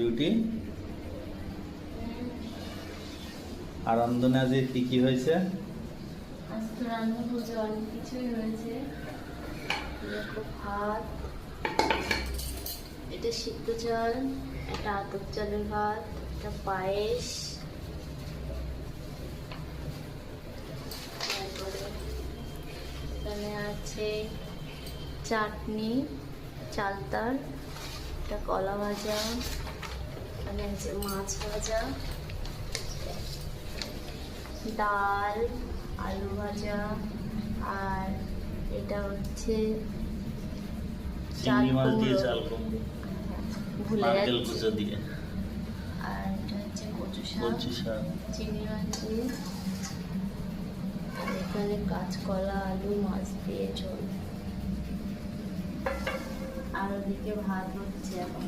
Beauty. আর রন্ধনে আজ কি কি হয়েছে? আজ তো রান্না হয়েছে, অনেক কিছুই হয়েছে। দেখো ভাত, এটা সিদ্ধ চাল, এটা আতপ চালের ভাত, এটা পায়েস, তারপরে এখানে আছে চাটনি, চালতার, এটা কলা ভাজা, এখানে আছে মাছ ভাজা, ডাল, আলু ভাজা, আর এটা হচ্ছে চাল চিংড়ি মাছ দিয়ে কুমড়ো, চাল কুমড়ো, ভুলে নারকেল যাচ্ছি, কুচো দিয়ে, আর এটা হচ্ছে কচু শাক, কচু শাক, চিংড়ি মাছ দিয়ে, আর এখানে কাঁচকলা, আলু, মাছ দিয়ে ঝোল, আর ওদিকে ভাত হচ্ছে এখন।